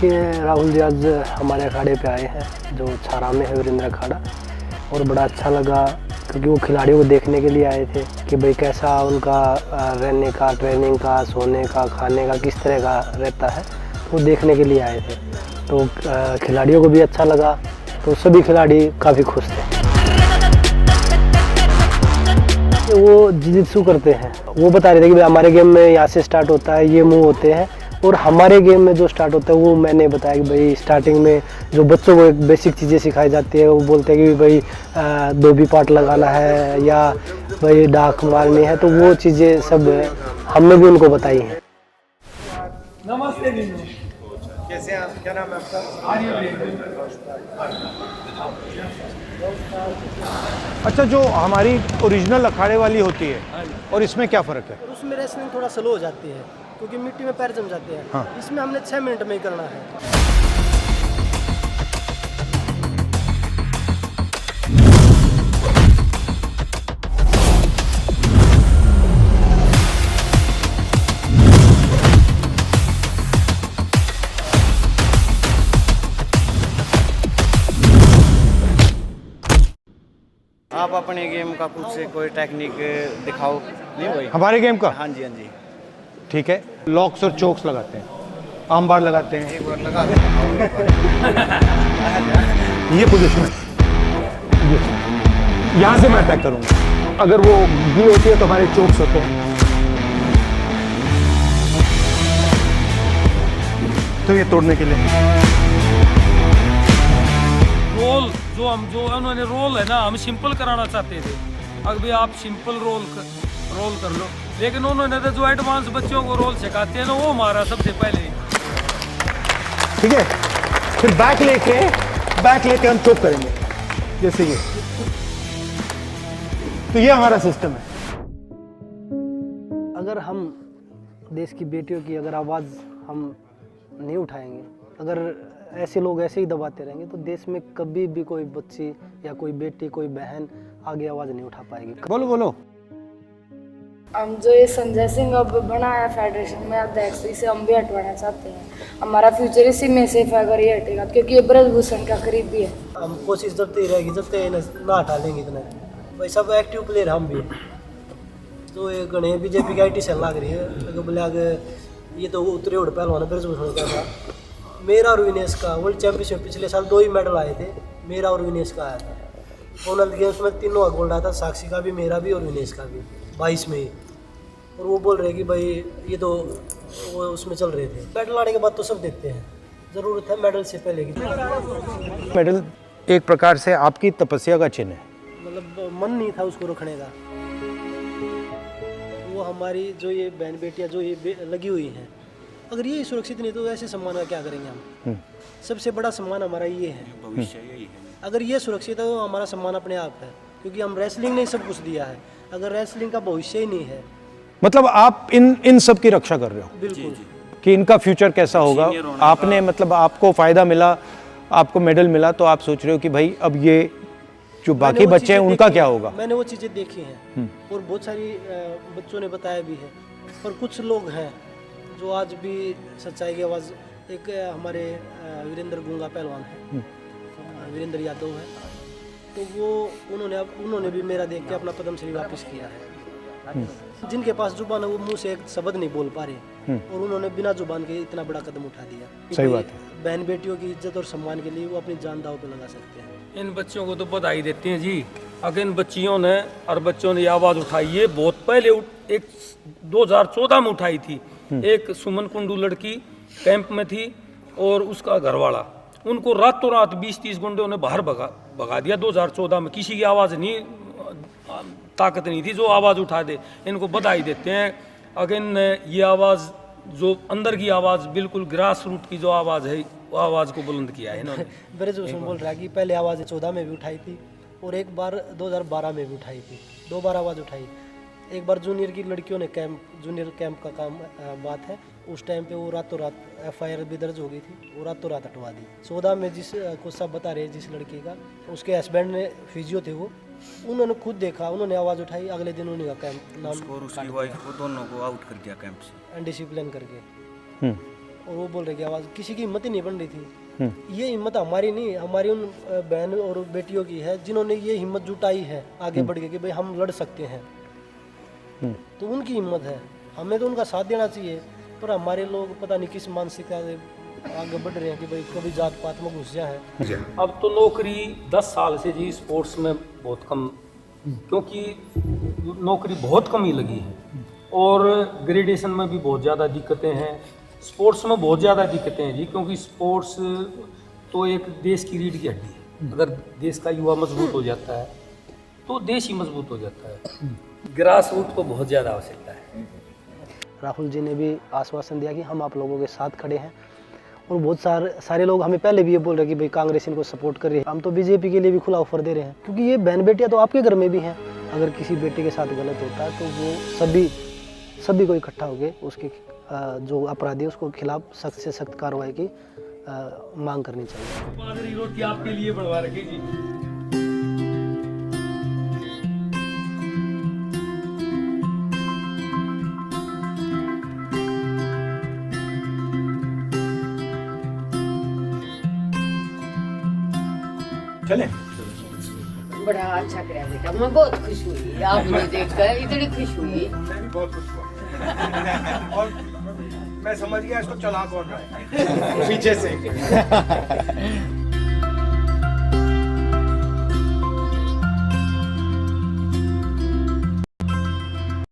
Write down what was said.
देखिए राहुल जी आज हमारे अखाड़े पे आए हैं जो छारा में है वीरेंद्र अखाड़ा, और बड़ा अच्छा लगा क्योंकि वो खिलाड़ियों को देखने के लिए आए थे कि भाई कैसा उनका रहने का, ट्रेनिंग का, सोने का, खाने का किस तरह का रहता है, तो वो देखने के लिए आए थे। तो खिलाड़ियों को भी अच्छा लगा, तो सभी खिलाड़ी काफ़ी खुश थे। वो जिजित्सु करते हैं, वो बता रहे थे कि भाई हमारे गेम में यहाँ से स्टार्ट होता है, ये मूव होते हैं, और हमारे गेम में जो स्टार्ट होता है वो मैंने बताया कि भाई स्टार्टिंग में जो बच्चों को एक बेसिक चीज़ें सिखाई जाती है, वो बोलते हैं कि भाई धोबी पाट लगाना है या भाई डाक मारनी है, तो वो चीज़ें सब हमने भी उनको बताई हैं। नमस्ते मीनू, कैसे हैं आप? क्या नाम है आपका? अच्छा, जो हमारी ओरिजिनल अखाड़े वाली होती है और इसमें क्या फ़र्क है? उसमें रेसलिंग थोड़ा स्लो हो जाती है क्योंकि मिट्टी में पैर जम जाते हैं। हाँ। इसमें हमने 6 मिनट में ही करना है। आप अपने गेम का कुछ से कोई टेक्निक दिखाओ। नहीं भाई, हमारे गेम का? हाँ जी, हाँ जी। ठीक है, लॉक्स और चोक्स लगाते हैं, आम बार लगाते हैं। एक बार लगा दो। ये पोजीशन है, यहाँ से मैं अटैक करूँगा। अगर वो गी होती है तो हमारे चोक्स होते हैं, तो ये तोड़ने के लिए रोल जो उन्होंने रोल है ना, हम सिंपल कराना चाहते थे। अब भी आप सिंपल रोल कर लो, लेकिन उन्होंने तो जो एडवांस बच्चों को रोल सिखाते हैं ना, वो हमारा सबसे पहले। ठीक है, फिर बैक लेके हम चोक करेंगे, जैसे ये। तो ये हमारा सिस्टम है। अगर हम देश की बेटियों की अगर आवाज़ हम नहीं उठाएंगे, अगर ऐसे लोग ऐसे ही दबाते रहेंगे, तो देश में कभी भी कोई बच्ची या कोई बेटी, कोई बहन आगे आवाज़ नहीं उठा पाएगी। बोलो। हम जो ये संजय सिंह अब बना है फेडरेशन में अध्यक्ष, इसे हम भी हटवाना चाहते हैं। हमारा फ्यूचर इसी में सेफ है अगर ये हटेगा, क्योंकि ये ब्रजभूषण का करीबी है। हम कोशिश जबते ही रहेगी, जबते ना हटा लेंगे इतना। भाई सब एक्टिव प्लेयर हम भी हैं। तो ये गणे बीजेपी की IT सेल लग रही है, तो बोले आगे ये तो उतरे उड़ पहलवान ब्रजभूषण का था। मेरा और विनेश का वर्ल्ड चैंपियनशिप पिछले साल 2 ही मेडल आए थे, मेरा और विनेश का आया था। कॉमनवेल्थ गेम्स में तीनों का गोल्ड आया था, साक्षी का भी, मेरा भी और विनेश का भी 22 में ही। और वो बोल रहे कि भाई ये तो वो उसमें चल रहे थे। मेडल आने के बाद तो सब देखते हैं, ज़रूरत है मेडल से पहले की। मेडल एक प्रकार से आपकी तपस्या का चिन्ह है। मतलब मन नहीं था उसको रखने का। वो हमारी जो ये बहन बेटियां जो ये लगी हुई हैं, अगर ये सुरक्षित नहीं तो ऐसे सम्मान का क्या करेंगे हम? सबसे बड़ा सम्मान हमारा ये है, भविष्य यही है। अगर ये सुरक्षित है तो हमारा सम्मान अपने आप है, क्योंकि हम रेसलिंग ने सब कुछ दिया है। अगर रेसलिंग का भविष्य ही नहीं है, मतलब आप इन सब की रक्षा कर रहे हो। बिल्कुल कि इनका फ्यूचर कैसा होगा। आपने मतलब आपको फायदा मिला, आपको मेडल मिला, तो आप सोच रहे हो कि भाई अब ये जो बाकी बच्चे हैं उनका क्या होगा। मैंने वो चीज़ें देखी हैं और बहुत सारी बच्चों ने बताया भी है। पर कुछ लोग हैं जो आज भी सच्चाई की आवाज़, एक हमारे वीरेंद्र गुंगा पहलवान है, वीरेंद्र यादव है, तो वो उन्होंने भी मेरा देख के अपना पद्मश्री वापस किया है। जिनके पास जुबान है वो मुंह से एक शब्द नहीं बोल पा रहे, और उन्होंने बिना जुबान के इतना बड़ा कदम उठा दिया। सही बात है। बहन बेटियों की इज्जत और सम्मान के लिए वो अपनी जान दांव पे लगा सकते हैं। इन बच्चों को तो बधाई देते हैं जी। अगर इन बच्चियों ने और बच्चों ने आवाज़ उठाई है, बहुत पहले एक 2014 में उठाई थी। एक सुमन कुंडू लड़की कैंप में थी और उसका घरवाला, उनको रातों रात 20-30 गुंडों ने बाहर भगा दिया 2014 में। किसी की आवाज़ नहीं, ताकत नहीं थी जो आवाज़ उठा दे। इनको बधाई देते हैं। अगर ये आवाज़ जो अंदर की आवाज़, बिल्कुल ग्रास रूट की जो आवाज़ है, वो आवाज़ को बुलंद किया है इन्होंने। ब्रजभूषण बोल रहा है कि पहले आवाज़ 14 में भी उठाई थी और एक बार 2012 में भी उठाई थी, 2 बार आवाज़ उठाई। एक बार जूनियर की लड़कियों ने जूनियर कैंप का काम बात है, उस टाइम पे वो रातों रात FIR भी दर्ज हो गई थी, वो रातों रात हटवा दी। 14 में जिस को सब बता रहे हैं, जिस लड़की का, उसके हस्बैंड ने फिजियो थे, वो उन्होंने खुद देखा, उन्होंने आवाज़ उठाई, अगले दिन उन्हीं का कैंप नाम उसको और उसकी वाइफ को दोनों को आउट कर दिया कैंप से, अनडिसिप्लिन करके। और वो बोल रहे कि आवाज़, किसी की हिम्मत ही नहीं बन रही थी। ये हिम्मत हमारी नहीं, हमारी उन बहन और बेटियों की है जिन्होंने ये हिम्मत जुटाई है आगे बढ़ के कि भाई हम लड़ सकते हैं। तो उनकी हिम्मत है, हमें तो उनका साथ देना चाहिए। पर हमारे लोग पता नहीं किस मानसिकता से आगे बढ़ रहे हैं कि भाई कभी जात पात में घुस जाए। अब तो नौकरी 10 साल से जी स्पोर्ट्स में बहुत कम, क्योंकि नौकरी बहुत कम ही लगी है और ग्रेजुएशन में भी बहुत ज़्यादा दिक्कतें हैं, स्पोर्ट्स में बहुत ज़्यादा दिक्कतें हैं जी, क्योंकि स्पोर्ट्स तो एक देश की रीढ़ की हड्डी है। अगर देश का युवा मजबूत हो जाता है तो देश ही मजबूत हो जाता है। ग्रास रूट को बहुत ज़्यादा आवश्यकता है। राहुल जी ने भी आश्वासन दिया कि हम आप लोगों के साथ खड़े हैं, और बहुत सारे लोग हमें पहले भी ये बोल रहे हैं कि भाई कांग्रेस इनको सपोर्ट कर रही है। हम तो बीजेपी के लिए भी खुला ऑफर दे रहे हैं, क्योंकि ये बहन बेटियां तो आपके घर में भी हैं। अगर किसी बेटे के साथ गलत होता है तो वो सभी को इकट्ठा होकर उसके जो अपराधी है उसको खिलाफ सख्त से सख्त कार्रवाई की मांग करनी चाहिए। बाजरी रोटी आपके लिए बनवा रखी जी। चले बड़ा अच्छा कराया बेटा, मैं बहुत खुश हुई आपने देखकर, इतनी खुश हुई। मैं भी बहुत खुश हुआ और मैं समझ गया इसको चला कौन रहा है पीछे से।